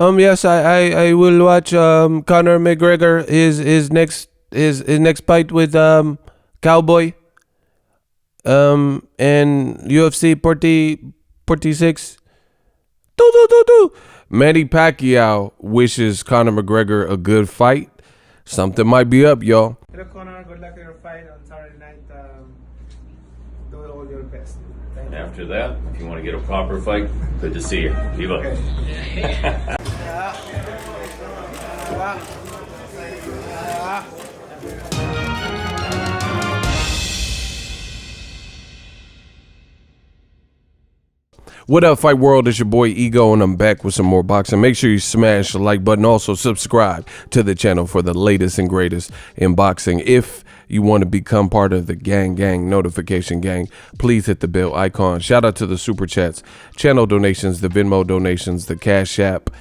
Yes, I will watch Conor McGregor his next fight with Cowboy and UFC 46. Do do do do. Manny Pacquiao wishes Conor McGregor a good fight. Something might be up, y'all. Hello, Conor. Good luck in your fight on Saturday night. Do all your best. And after that, if you want to get a proper fight, good to see you. Viva. Okay. What up, Fight World? It's your boy Ego, and I'm back with some more boxing. Make sure you smash the like button. Also, subscribe to the channel for the latest and greatest in boxing. If you want to become part of the gang notification gang, please hit the bell icon. Shout out to the super chats, channel donations, the Venmo donations, the Cash App,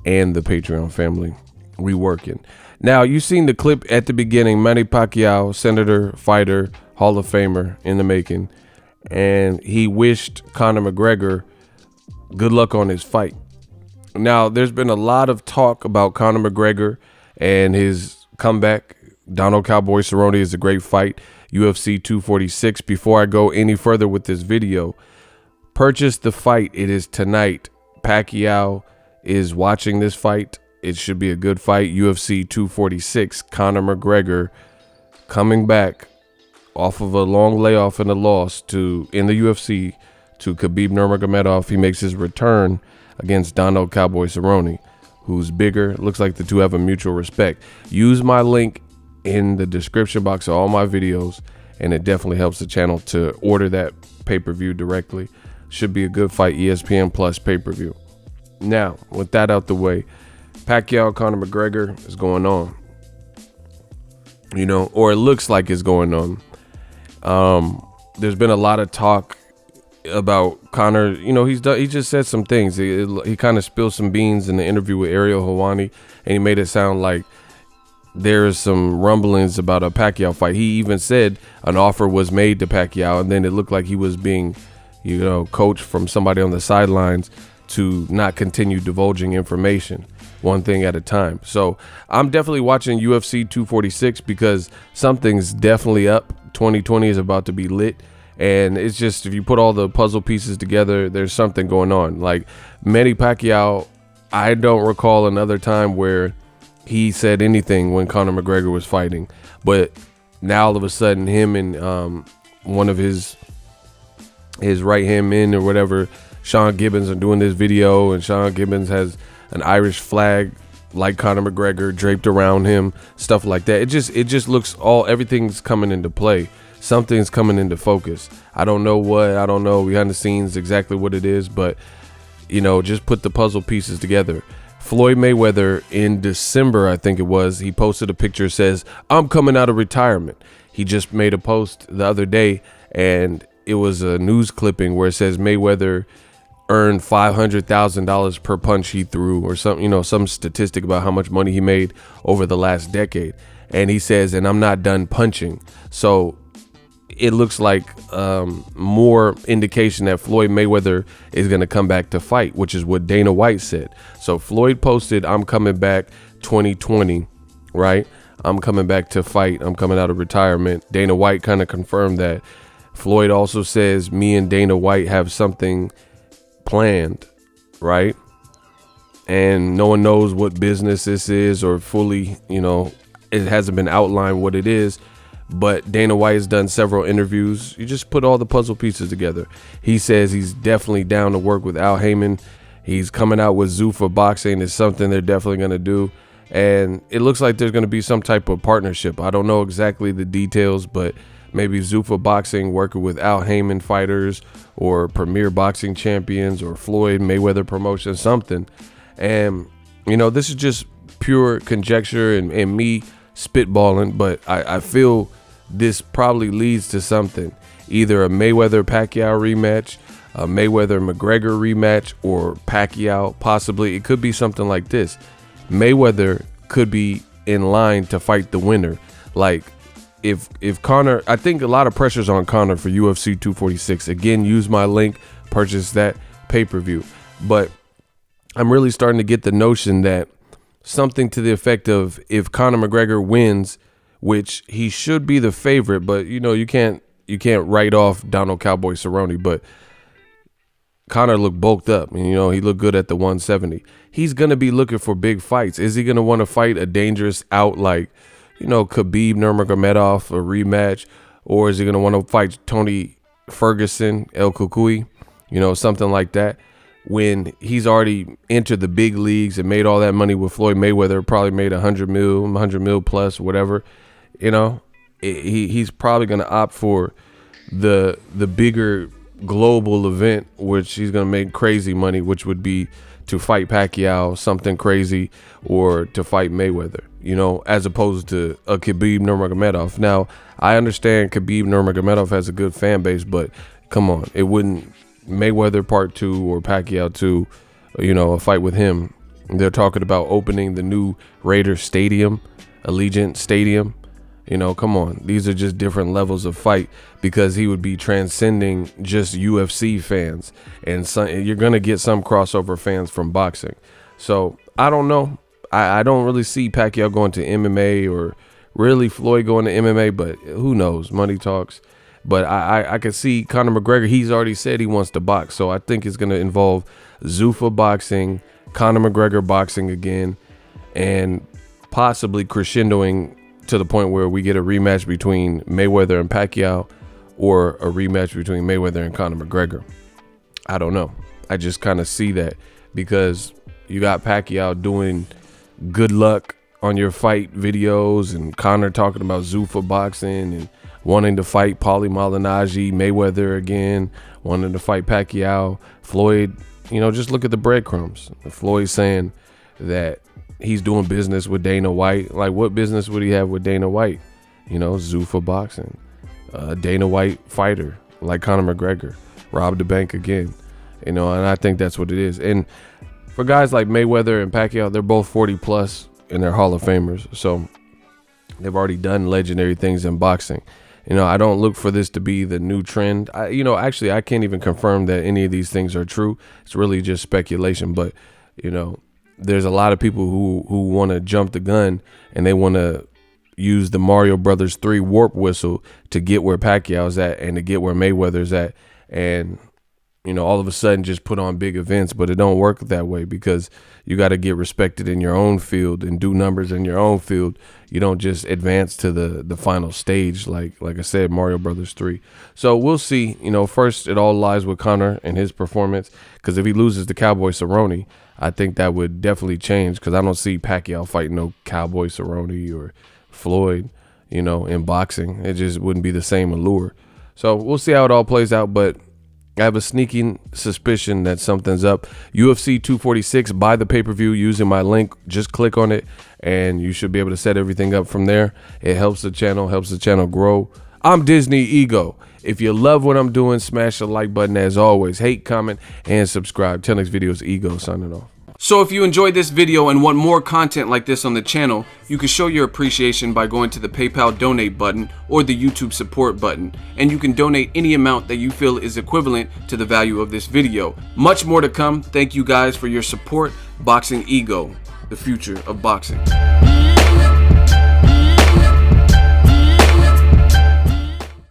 and the Patreon family. We working. Now, you seen the clip at the beginning. Manny Pacquiao, senator, fighter, Hall of Famer in the making. And he wished Conor McGregor good luck on his fight. Now, there's been a lot of talk about Conor McGregor and his comeback. Donald Cowboy Cerrone is a great fight. UFC 246. Before I go any further with this video, purchase the fight. It is tonight. Pacquiao is watching this fight. It should be a good fight. UFC 246. Conor McGregor coming back off of a long layoff and a loss in the UFC to Khabib Nurmagomedov. He makes his return against Donald Cowboy Cerrone, who's bigger. Looks like the two have a mutual respect. Use my link in the description box of all my videos, and it definitely helps the channel to order that pay-per-view directly. Should be a good fight. ESPN Plus pay-per-view. Now, with that out the way, Pacquiao Conor McGregor is going on. You know, or it looks like it's going on. There's been a lot of talk about Conor. You know, he just said some things. He kind of spilled some beans in the interview with Ariel Helwani, and he made it sound like there's some rumblings about a Pacquiao fight. He even said an offer was made to Pacquiao, and then it looked like he was being, coached from somebody on the sidelines to not continue divulging information, one thing at a time. So I'm definitely watching UFC 246 because something's definitely up. 2020 is about to be lit, and it's just, if you put all the puzzle pieces together, there's something going on. Like Manny Pacquiao, I don't recall another time where he said anything when Conor McGregor was fighting, but now all of a sudden him and one of his right hand men or whatever, Sean Gibbons, are doing this video, and Sean Gibbons has an Irish flag like Conor McGregor draped around him, stuff like that. It just looks everything's coming into play. Something's coming into focus. I don't know what, I don't know behind the scenes exactly what it is, but just put the puzzle pieces together. Floyd Mayweather in December, I think it was, he posted a picture, says, "I'm coming out of retirement." He just made a post the other day, and it was a news clipping where it says Mayweather earned $500,000 per punch he threw, or something, some statistic about how much money he made over the last decade. And he says, "And I'm not done punching." So it looks like more indication that Floyd Mayweather is going to come back to fight, which is what Dana White said. So Floyd posted, "I'm coming back 2020, right? I'm coming back to fight. I'm coming out of retirement." Dana White kind of confirmed that. Floyd also says, "Me and Dana White have something planned," right? And no one knows what business this is, or fully, it hasn't been outlined what it is, but Dana White has done several interviews. You just put all the puzzle pieces together. He says he's definitely down to work with Al Heyman. He's coming out with Zuffa Boxing. It's something they're definitely going to do, and it looks like there's going to be some type of partnership. I don't know exactly the details, but maybe Zuffa Boxing working with Al Heyman fighters, or Premier Boxing Champions, or Floyd Mayweather Promotion, something. And, this is just pure conjecture and me spitballing, but I feel this probably leads to something. Either a Mayweather-Pacquiao rematch, a Mayweather-McGregor rematch, or Pacquiao possibly. It could be something like this. Mayweather could be in line to fight the winner. Like, if Conor, I think a lot of pressure's on Conor for UFC 246. Again, use my link, purchase that pay-per-view. But I'm really starting to get the notion that something to the effect of, if Conor McGregor wins, which he should be the favorite, but you can't write off Donald Cowboy Cerrone, but Conor looked bulked up, and he looked good at the 170. He's gonna be looking for big fights. Is he gonna want to fight a dangerous out like Khabib Nurmagomedov, a rematch, or is he gonna want to fight Tony Ferguson, El Cucuy, something like that? When he's already entered the big leagues and made all that money with Floyd Mayweather, probably made 100 mil plus, whatever. He's probably gonna opt for the bigger global event, which he's gonna make crazy money, which would be to fight Pacquiao, something crazy, or to fight Mayweather, as opposed to a Khabib Nurmagomedov. Now, I understand Khabib Nurmagomedov has a good fan base, but come on, it wouldn't Mayweather Part 2 or Pacquiao 2, a fight with him. They're talking about opening the new Raiders Stadium, Allegiant Stadium. Come on. These are just different levels of fight, because he would be transcending just UFC fans. And you're going to get some crossover fans from boxing. So I don't know. I don't really see Pacquiao going to MMA, or really Floyd going to MMA, but who knows? Money talks. But I could see Conor McGregor. He's already said he wants to box. So I think it's going to involve Zuffa boxing, Conor McGregor boxing again, and possibly crescendoing to the point where we get a rematch between Mayweather and Pacquiao, or a rematch between Mayweather and Conor McGregor. I don't know. I just kind of see that, because you got Pacquiao doing good luck on your fight videos, and Conor talking about Zuffa boxing and wanting to fight Paulie Malignaggi, Mayweather again, wanting to fight Pacquiao, Floyd. Just look at the breadcrumbs. Floyd saying that he's doing business with Dana White. Like, what business would he have with Dana White? Zuffa boxing, Dana White fighter like Conor McGregor, robbed the bank again. And I think that's what it is. And for guys like Mayweather and Pacquiao, they're both 40 plus and they're Hall of Famers. So they've already done legendary things in boxing. I don't look for this to be the new trend. Actually, I can't even confirm that any of these things are true. It's really just speculation. But, there's a lot of people who want to jump the gun, and they want to use the Mario Brothers 3 warp whistle to get where Pacquiao's at and to get where Mayweather's at. And, all of a sudden just put on big events. But it don't work that way, because you got to get respected in your own field and do numbers in your own field. You don't just advance to the final stage, like I said, Mario Brothers 3. So we'll see. First, it all lies with Conor and his performance, because if he loses to Cowboy Cerrone, I think that would definitely change, because I don't see Pacquiao fighting no Cowboy Cerrone or Floyd, in boxing. It just wouldn't be the same allure. So we'll see how it all plays out, but I have a sneaking suspicion that something's up. UFC 246, buy the pay-per-view using my link. Just click on it, and you should be able to set everything up from there. It helps the channel grow. I'm Disney Ego. If you love what I'm doing, smash the like button as always. Hate, comment, and subscribe. Till next video, it's Ego signing off. So if you enjoyed this video and want more content like this on the channel, you can show your appreciation by going to the PayPal donate button or the YouTube support button, and you can donate any amount that you feel is equivalent to the value of this video. Much more to come. Thank you guys for your support. Boxing Ego, the future of boxing.